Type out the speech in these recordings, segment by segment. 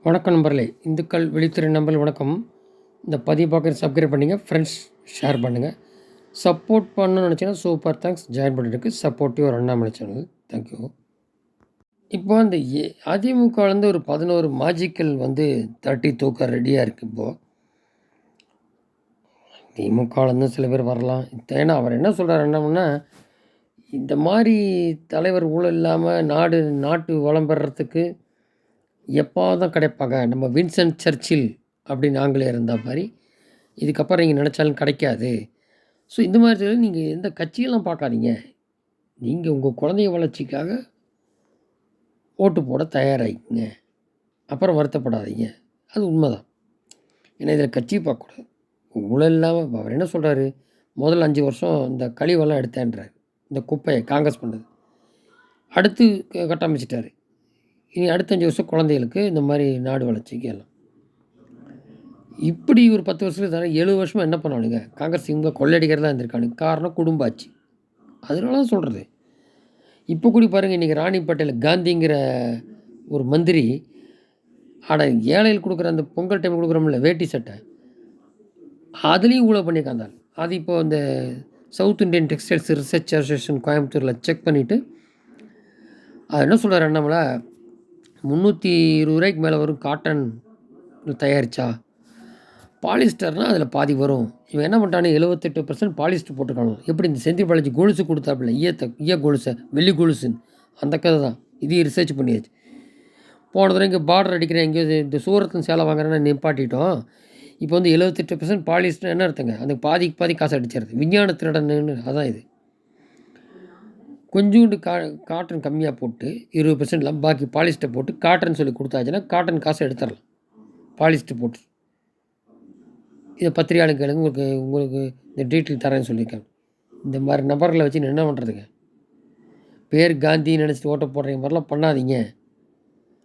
வணக்கம் நண்பர்களே, இந்துக்கள் விழித்திரை நண்பர்கள் வணக்கம். இந்த பதிவு பார்க்குறது சப்ஸ்கிரைப் பண்ணிங்க, ஃப்ரெண்ட்ஸ் ஷேர் பண்ணுங்கள். சப்போர்ட் பண்ணணும்னு நினச்சிங்கன்னா சூப்பர் தேங்க்ஸ். ஜாயின் பண்ணிருக்கு சப்போர்ட்டிவ் ஒரு அண்ணாமலை சேனல். தேங்க்யூ. இப்போ அந்த அதிமுகலேருந்து ஒரு 11 மாஜிக்கல் தட்டி தூக்க ரெடியாக இருக்குது. இப்போது திமுகலேருந்து சில பேர் வரலாம். ஏன்னா அவர் என்ன சொல்கிறார் என்னன்னா, இந்த மாதிரி தலைவர் ஊழல் இல்லாமல் நாட்டு வளம் பெறத்துக்கு எப்போது தான் கிடைப்பாங்க. நம்ம வின்சென்ட் சர்ச்சில் அப்படின்னு ஆங்கிலேயர் இருந்த மாதிரி இதுக்கப்புறம் நீங்கள் நினச்சாலும் கிடைக்காது. ஸோ இந்த மாதிரி நீங்கள் எந்த கட்சியெல்லாம் பார்க்காதீங்க. நீங்கள் உங்கள் குழந்தைய வளர்ச்சிக்காக ஓட்டு போட தயாராகிக்குங்க. அப்புறம் வருத்தப்படாதீங்க. அது உண்மைதான். ஏன்னா இதில் கட்சி பார்க்கக்கூடாது. ஊழல் இல்லாமல் அவர் என்ன சொல்கிறாரு, முதல் 5 வருஷம் இந்த கழிவெல்லாம் எடுத்தேன்றார். இந்த குப்பையை காங்கிரஸ் பண்ணது. அடுத்து கட்டமைச்சிட்டாரு. இனி அடுத்த 5 வருஷம் குழந்தைகளுக்கு இந்த மாதிரி நாடு வளர்ச்சிக்கு எல்லாம். இப்படி ஒரு 10 வருஷத்துக்கு தர 7 வருஷமாக என்ன பண்ணானுங்க, காங்கிரஸ் இவங்க கொள்ளையடிக்கிறதா இருந்திருக்கானுங்க. காரணம் குடும்ப ஆட்சி. அதனால தான் சொல்கிறது. இப்போ கூட பாருங்கள், இன்றைக்கி ராணிப்பேட்டையில் காந்திங்கிற ஒரு மந்திரி ஏழைகள் கொடுக்குற அந்த பொங்கல் டைம் கொடுக்குறோம்ல வேட்டி சட்டை, அதுலேயும் ஊழல் பண்ணி காந்தாள். அது இப்போது இந்த south Indian textiles research association கோயம்புத்தூரில் செக் பண்ணிவிட்டு அது என்ன சொல்கிறார் அண்ணாமலை, 320 ரூபாய்க்கு மேலே வரும் காட்டன் தயாரித்தா, பாலிஸ்டர்னால் அதில் பாதி வரும். இவன் என்ன பண்ணிட்டானு 78% பாலிஸ்டர் போட்டுக்காணும். எப்படி இந்த செந்தில் பாலாஜி கொலுசு கொடுத்தாப்புல, ஈய கொலுசை வெள்ளி கொலுசுன்னு அந்த கதை தான். இதையும் ரிசர்ச் பண்ணியாச்சு. போன தடவை இங்கே பார்டர் அடிக்கிறேன், எங்கேயோ இந்த சூரத்தில் சேலை வாங்குறேன்னு நிப்பாட்டிட்டோம். இப்போ 78% பாலிஸ்டர் என்ன அர்த்தங்க, அந்த பாதி காசு அடிச்சிருது. விஞ்ஞான திருடன்னு அதான் இது. கொஞ்சோண்டு காட்டன் கம்மியாக போட்டு 20% பாக்கி பாலிஸ்டர் போட்டு காட்டன் சொல்லி கொடுத்தாச்சுன்னா காட்டன் காசை எடுத்துடலாம். பாலிஸ்டர் போட்டு இதை பத்திரிகையாளர் கேளுங்க, உங்களுக்கு இந்த டீட்டெயில் தரேன்னு சொல்லியிருக்காங்க. இந்த மாதிரி நபர்களை வச்சு என்ன பண்ணுறதுங்க? பேர் காந்தின்னு நினச்சிட்டு ஓட்ட போடுற மாதிரிலாம் பண்ணாதீங்க.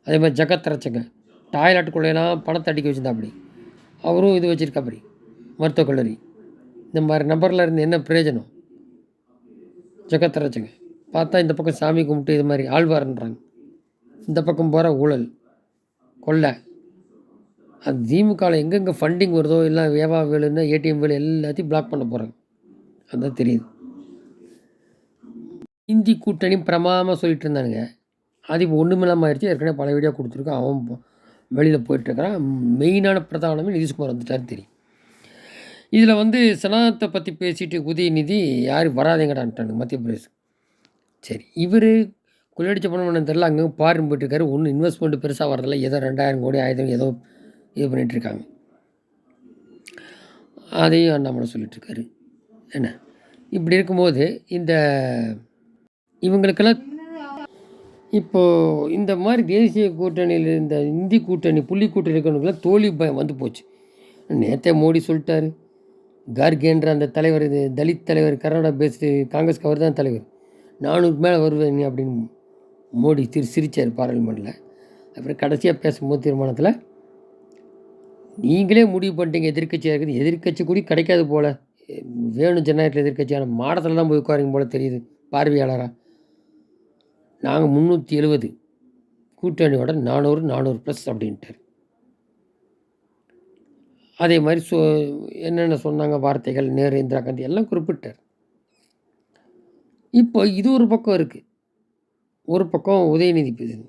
அதே மாதிரி ஜகத் ரச்சங்க டாய்லெட்டுக்குள்ளேலாம் பணத்தை அடிக்க வச்சுருந்தா அப்படி, அவரும் இது வச்சுருக்கா அப்படி மருத்துவக் கல்லூரி. இந்த மாதிரி நபரில் இருந்து என்ன பிரயோஜனம்? ஜகத் ரச்சங்க பார்த்தா இந்த பக்கம் சாமி கும்பிட்டு இது மாதிரி ஆழ்வார்ன்றாங்க, இந்த பக்கம் போகிற ஊழல் கொள்ளை. அது திமுகவில் எங்கெங்கே ஃபண்டிங் வருதோ இல்லை வேவா வேலுன்னா ஏடிஎம் வேலு எல்லாத்தையும் பிளாக் பண்ண போகிறாங்க. அதுதான் தெரியுது. இந்தி கூட்டணி பிரமாதமாக சொல்லிட்டு இருந்தானுங்க. அது இப்போ ஒன்றுமில்லாமல் ஆயிடுச்சு. ஏற்கனவே பல வீடியோ கொடுத்துருக்கோம். அவன் வெளியில் போயிட்டுருக்கிறான். மெயினான பிரதானமே நிதிஷ்குமார் வந்துட்டான்னு தெரியும். இதில் சனாதனத்தை பற்றி பேசிட்டு உதயநிதி யார் வராதேங்கடான்ட்டானுங்க மத்திய பிரதேசம். சரி, இவர் கொள்ளடிச்ச பணம் பண்ண தெரில, அங்கே பாருன்னு போயிட்டுருக்காரு. ஒன்றும் இன்வெஸ்ட்மெண்ட் பெருசாக வரதில்லை. ஏதோ 2000 கோடி 1000 ஏதோ இது பண்ணிகிட்ருக்காங்க. அதையும் அண்ணாமலை சொல்லிகிட்ருக்காரு. என்ன இப்படி இருக்கும்போது இவங்களுக்கெல்லாம் இப்போது இந்த மாதிரி தேசிய கூட்டணியில் இந்த இந்தி கூட்டணி புள்ளி கூட்டணி இருக்கிறவங்களுக்குலாம் தோல்வி பயம் வந்து போச்சு. நேற்றே மோடி சொல்லிட்டார். கார்கேன்ற அந்த தலைவர், இது தலித் தலைவர், கர்நாடகா பேஸ்டு காங்கிரஸ்க்கு அவர் தான் தலைவர், 400 மேலே வருவேன் நீ அப்படின்னு மோடி சிரித்தார் பார்லிமெண்ட்டில். அப்புறம் கடைசியாக பேசும்போது தீர்மானத்தில், நீங்களே முடிவு பண்ணிட்டீங்க எதிர்கட்சியாக இருக்குது, எதிர்கட்சி கூட கிடைக்காது போல், வேணும் ஜனநாயகத்தில் எதிர்கட்சியான மாடத்தில் தான் போய் உட்காருங்க போல் தெரியுது பார்வையாளராக. நாங்கள் 370 கூட்டணியோட 400+ அப்படின்ட்டார். அதே மாதிரி என்னென்ன சொன்னாங்க வார்த்தைகள், நேரு, இந்திரா காந்தி எல்லாம் குறிப்பிட்டார். இப்போ இது ஒரு பக்கம் இருக்குது. ஒரு பக்கம் உதயநிதி பேசுது.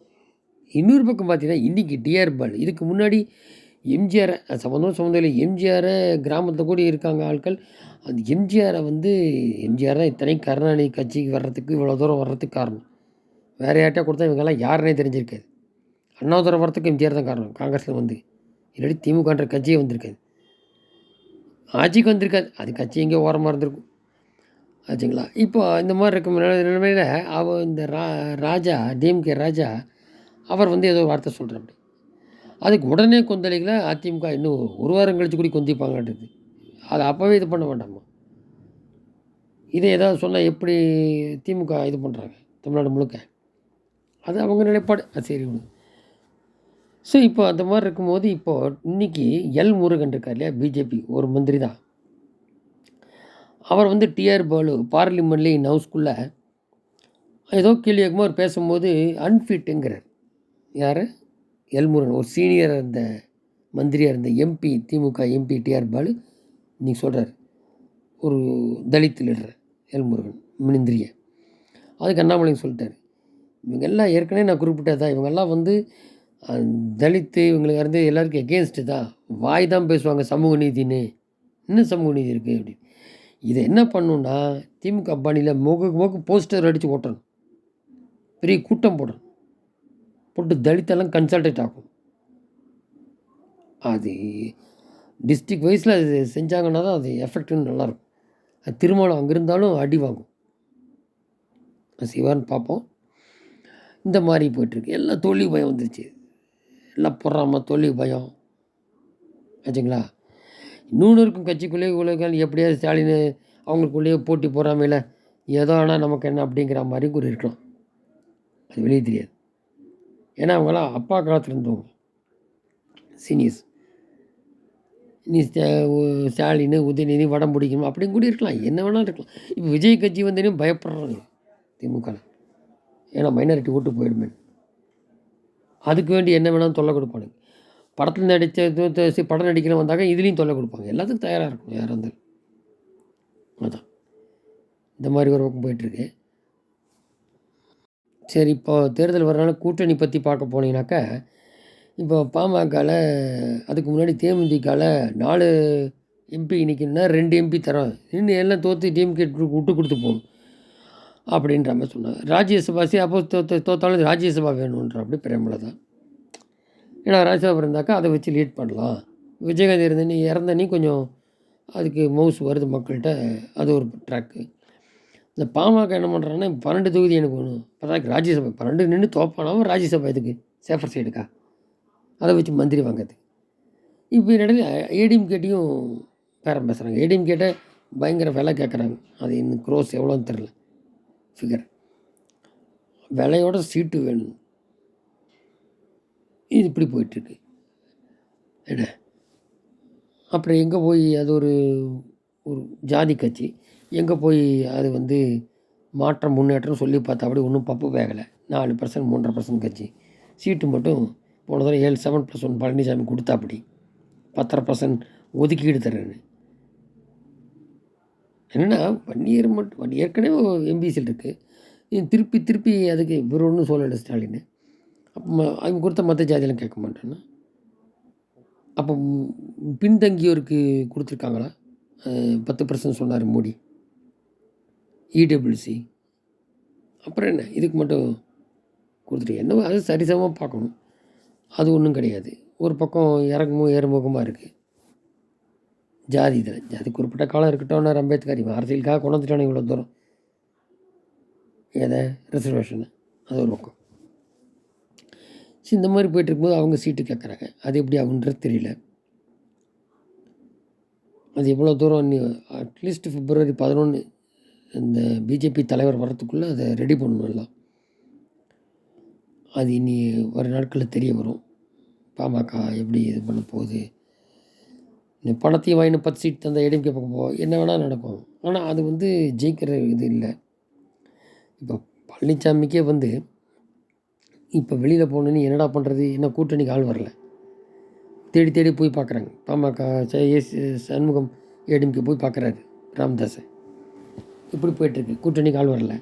இன்னொரு பக்கம் பார்த்தீங்கன்னா இன்றைக்கி டிஆர் பாலு. இதுக்கு முன்னாடி எம்ஜிஆரை சம்மந்தம் இல்லை, எம்ஜிஆரை கிராமத்தில் கூட இருக்காங்க ஆட்கள். அந்த எம்ஜிஆர் தான் இத்தனை கருணாநிதி கட்சிக்கு வர்றதுக்கு இவ்வளோ தூரம் வர்றதுக்கு காரணம். வேறு யார்கிட்ட கொடுத்தா இவங்கெல்லாம் யாருன்னே தெரிஞ்சிருக்காது. அண்ணாதுரை வரத்துக்கு எம்ஜிஆர் தான் காரணம். காங்கிரஸில் இல்லாட்டி திமுகன்ற கட்சியே வந்திருக்காது, ஆட்சிக்கு வந்திருக்காது. அது கட்சி எங்கேயோ ஓரமாக இருந்திருக்கும் ஆச்சுங்களா. இப்போ இந்த மாதிரி இருக்கும் நிலைமையில் இந்த ராஜா, டிஎம்கே ராஜா, அவர் ஏதோ வார்த்தை சொல்கிறாப்படி. அதுக்கு உடனே கொந்தளிக்கல அதிமுக. இன்னும் ஒரு வாரம் கழிச்சு கூட கொந்திப்பாங்கன்றது. அதை அப்போவே இது பண்ண வேண்டாமா? இதை ஏதாவது சொன்னால் எப்படி திமுக இது பண்ணுறாங்க தமிழ்நாடு முழுக்க? அது அவங்க நிலைப்பாடு. சரி விடு. ஸோ இப்போ அந்த மாதிரி இருக்கும்போது இப்போது இன்றைக்கி எல் முருகன் இருக்கார் இல்லையா, பிஜேபி ஒரு மந்திரி தான். அவர் டிஆர் பாலு பார்லிமெண்ட்லேயே இன் ஹவுஸ்குள்ளே ஏதோ கேள்வி கேட்கும்போது அவர் பேசும்போது அன்ஃபிட்டுங்கிறார். யார்? எல்முருகன் ஒரு சீனியராக இருந்த மந்திரியாக இருந்த எம்பி, திமுக எம்பி டிஆர் பாலு இன்னைக்கு சொல்கிறார், ஒரு தலித் லீடர் எல்முருகன் மந்திரியை. அதுக்கு அண்ணாமலையும் சொல்லிட்டார், இவங்கெல்லாம் ஏற்கனவே நான் குறிப்பிட்டது தான், இவங்கெல்லாம் வந்து தலித்து இவங்களுக்கு இருந்து எல்லாருக்கும் எகேன்ஸ்ட்டு தான், வாய் தான் பேசுவாங்க சமூக நீதின்னு. இன்னும் சமூக நீதி இருக்குது அப்படின்னு. இதை என்ன பண்ணணுன்னா திமுக பாணியில் முக போஸ்டர் அடித்து ஓட்டணும், பெரிய கூட்டம் போடணும், போட்டு தலித்தெல்லாம் கன்சல்டேட் ஆகும். அது டிஸ்ட்ரிக்ட் வைஸில் அது செஞ்சாங்கன்னா தான் அது எஃபெக்ட்னு நல்லாயிருக்கும். அது திருமணம் அங்கே இருந்தாலும் அடி வாங்கும். செய்வார்னு பார்ப்போம். இந்த மாதிரி போய்ட்டுருக்கு. எல்லாம் தோல்வி பயம் வந்துருச்சு, எல்லாம் பொறாமல் தோல்வி பயம் ஆச்சுங்களா. இன்னொன்று இருக்கும் கட்சிக்குள்ளேயே உலகம் எப்படியாவது ஸ்டாலின் அவங்களுக்குள்ளேயே போட்டி பொறாமையில் ஏதோ ஆனால் நமக்கு என்ன அப்படிங்கிற மாதிரி கூட இருக்கலாம். அது வெளியே தெரியாது. ஏன்னா அவங்களாம் அப்பா காலத்தில் இருந்தவங்க சீனியர்ஸ். நீ ஸ்டாலின் உதயநிதி வடம் பிடிக்கணும் அப்படின்னு கூட இருக்கலாம், என்ன வேணாலும் இருக்கலாம். இப்போ விஜய் கட்சி வந்தேன்னு பயப்படுறாங்க திமுகவில், ஏன்னா மைனாரிட்டி ஓட்டு போயிடுமே. அதுக்கு வேண்டி என்ன வேணாலும் தொல்லை கொடுப்பானுங்க. படத்தில் நடித்த படம் நடிக்கிறவங்க வந்தாங்க, இதுலேயும் தொல்லை கொடுப்பாங்க. எல்லாத்துக்கும் தயாராக இருக்கும் யாராக இருந்தாலும். அதான் இந்த மாதிரி ஒரு பக்கம் போயிட்டுருக்கு. சரி, இப்போ தேர்தல் வரனால கூட்டணி பற்றி பார்க்க போனீங்கன்னாக்கா, இப்போ பாமகவில் அதுக்கு முன்னாடி தேமுதிகவில் 4 எம்பி நிற்கணும்னா 2 எம்பி தரோம், இன்னும் எல்லாம் தோற்று டிஎம்கே விட்டு கொடுத்து போகணும் அப்படின்ற மாதிரி சொன்னாங்க. ராஜ்யசபா அப்போ தோற்றாலும் ராஜ்யசபா வேணுன்ற அப்படி பிரேமலதா. ஏன்னா ராஜ்யசபா இருந்தாக்கா அதை வச்சு லீட் பண்ணலாம். விஜயகாந்த் இறந்தனி கொஞ்சம் அதுக்கு மவுஸ் வருது மக்கள்கிட்ட, அது ஒரு ட்ராக்கு. இந்த பாமக என்ன பண்ணுறாங்கன்னா 12 தொகுதி எனக்கு வேணும், அப்போதான் ராஜ்யசபா 12 நின்று தோப்பானாவும் ராஜ்யசபா இதுக்கு சேஃபர் சைடுக்கா, அதை வச்சு மந்திரி வாங்கிறது. இப்போ இடையில ஏடிஎம்கேட்டையும் பேரம் பேசுகிறாங்க. ஏடிஎம்கேட்டை பயங்கர விலை கேட்குறாங்க, அது இன்னும் க்ரோஸ் எவ்வளோன்னு தெரில ஃபிகர், விலையோட சீட்டு வேணும். இது இப்படி போயிட்டுருக்கு என்ன. அப்புறம் எங்கே போய் அது ஒரு ஒரு ஜாதி கட்சி, எங்கே போய் அது வந்து மாற்றம் முன்னேற்றம் சொல்லி பார்த்தா அப்படி ஒன்றும் பப்பு வேகலை. 4% 3.5% கட்சி சீட்டு மட்டும் போன தடவை 7+1 பழனிசாமி கொடுத்தா அப்படி 10% ஒதுக்கீடு தர்றேன்னு. என்னென்னா வன்னியர் மட்டும் ஏற்கனவே எம்பிசியில் இருக்குது, திருப்பி அதுக்கு இவர் ஒன்றும் சொல்லலை ஸ்டாலின். அப்போ அவங்க கொடுத்த மற்ற ஜாதியெல்லாம் கேட்க மாட்டேன்னா, அப்போ பின்தங்கியோருக்கு கொடுத்துருக்காங்களா? 10% சொன்னார் மோடி. இடபிள்யூசி அப்புறம் என்ன இதுக்கு மட்டும் கொடுத்துட்டு என்ன, அது சரிசமமாக பார்க்கணும். அது ஒன்றும் கிடையாது. ஒரு பக்கம் இறக்கமும் ஏறுமுகமாக இருக்குது ஜாதி. இதில் ஜாதி குறிப்பிட்ட காலம் இருக்கட்டும். அம்பேத்கர் இவன் அரசியலுக்காக கொண்டு வந்துட்டானே இவ்வளோ தூரம், எதை ரிசர்வேஷனை, அது ஒரு பக்கம். இந்த மாதிரி போய்ட்டு இருக்கும்போது அவங்க சீட்டு கேட்குறாங்க. அது எப்படி ஆகுன்றது தெரியல. அது எவ்வளோ தூரம் அட்லீஸ்ட் February 11 இந்த பிஜேபி தலைவர் வர்றதுக்குள்ளே அதை ரெடி பண்ணணும் எல்லாம். அது இனி வர நாட்களில் தெரிய வரும். பாமக எப்படி இது பண்ண போகுது. இந்த பணத்தையும் வாங்கின 10 சீட் தந்த ஏடிஎம்கே பக்கம் என்ன வேணால் நடக்கும். ஆனால் அது வந்து ஜெயிக்கிற இது இல்லை. இப்போ பழனிசாமிக்கே வந்து இப்போ வெளியில் போகணுன்னு என்னடா பண்ணுறது, என்ன கூட்டணிக்கு ஆள் வரல, தேடி போய் பார்க்குறாங்க. பாமக சண்முகம் ஏடிஎம்கே போய் பார்க்குறாரு ராமதாஸை. இப்படி போய்ட்டுருக்கு, கூட்டணிக்கு ஆள் வரல.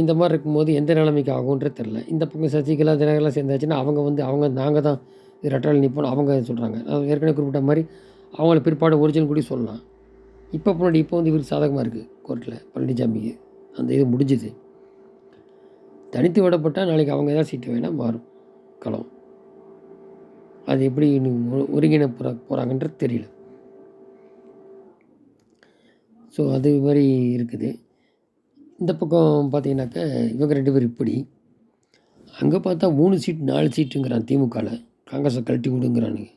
இந்த மாதிரி இருக்கும்போது எந்த நிலைமைக்கு ஆகுன்றது தெரில. இந்த பக்கம் சசிகலா தினகரெலாம் சேர்ந்தாச்சுன்னா அவங்க நாங்கள் தான் இது ரெட்டால் நிற்போம் அவங்க சொல்கிறாங்க. ஏற்கனவே குறிப்பிட்ட மாதிரி அவங்கள பிற்பாடு ஒரிஜினல் கூட சொல்லலாம். இப்போ வந்து இவருக்கு சாதகமாக இருக்குது கோர்ட்டில் பழனிசாமிக்கு. அந்த இது முடிஞ்சுது. தனித்து விடப்பட்டால் நாளைக்கு அவங்க தான் சீட்டு வேணால் மாறும் களம். அது எப்படி ஒருங்கிணை போகிறாங்கன்றது தெரியல. ஸோ அது மாதிரி இருக்குது. இந்த பக்கம் பார்த்தீங்கன்னாக்கா இவங்க 2 பேர் இப்படி, அங்கே பார்த்தா 3 சீட் 4 சீட்டுங்கிறான் திமுகவில், காங்கிரஸை கழட்டி விடுங்கிறானுங்க.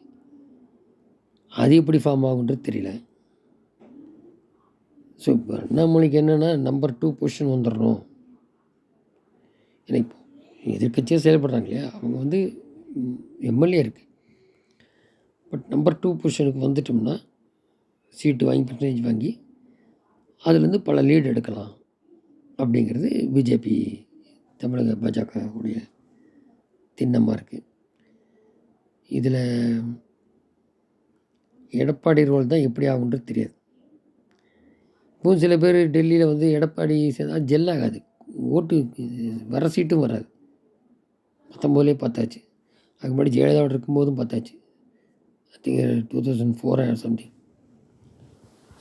அது எப்படி ஃபார்ம் ஆகுன்றது தெரியல. ஸோ இப்போ அண்ணாமலைக்கு என்னென்னா நம்பர் 2 பொசிஷன் வந்துடணும். ஏன்னா இப்போ எதிர்கட்சியாக செயல்படுறாங்க இல்லையா, அவங்க வந்து எம்எல்ஏ இருக்குது. பட் நம்பர் 2 பொசிஷனுக்கு வந்துட்டோம்னா சீட்டு வாங்கி பர்சன்டேஜ் வாங்கி அதுலேருந்து பல லீடு எடுக்கலாம் அப்படிங்கிறது பிஜேபி தமிழக பாஜக உடைய திண்ணமாக இருக்குது. இதில் எடப்பாடி ரோல் தான் எப்படி ஆகுன்றது தெரியாது. இப்போவும் சில பேர் டெல்லியில் வந்து எடப்பாடி சேர்ந்தா ஜெல் ஆகாது, ஓட்டு வர சீட்டும் வராது. 19 பார்த்தாச்சு. அதுக்கு முன்னாடி ஜெயலலிதாவோட இருக்கும்போதும் பார்த்தாச்சு. I think 2004 or something.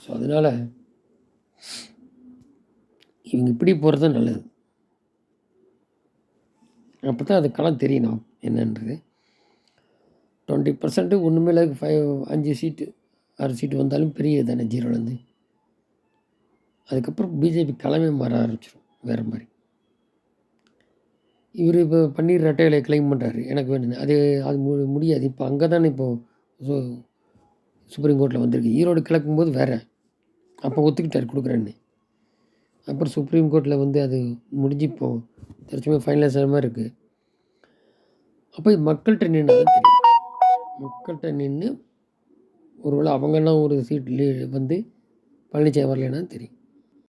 So அதனால் இவங்க இப்படி போகிறது தான் நல்லது. அப்போ தான் அது களம் தெரியணும் என்னன்றது. 20% ஒன்றுமே இல்லை, 5 சீட்டு 6 சீட்டு வந்தாலும் பெரிய தானே 0லேருந்து. அதுக்கப்புறம் பிஜேபி களமே மாற ஆரம்பிச்சிடும் வேறு மாதிரி. இவர் இப்போ பன்னீர் ரெட்டையிலை கிளைம் பண்ணுறாரு எனக்கு வேணும்னு. அது அது முடியாது. இப்போ அங்கே தானே இப்போது சுப்ரீம் கோர்ட்டில் வந்திருக்கு. ஈரோடு கிளக்கும்போது வேறு, அப்போ ஒத்துக்கிட்டார் கொடுக்குறேன்னு. அப்புறம் சுப்ரீம் கோர்ட்டில் வந்து அது முடிஞ்சு இப்போது தற்சமயம் ஃபைனலைஸ் ஆகிற மாதிரி இருக்குது. அப்போ மக்கள்கிட்ட நின்று தான் தெரியும். மக்கள்கிட்ட நின்று ஒருவேளை அவங்கெல்லாம் ஒரு சீட் வந்து பழனிசாமி வரலைன்னா தெரியும்.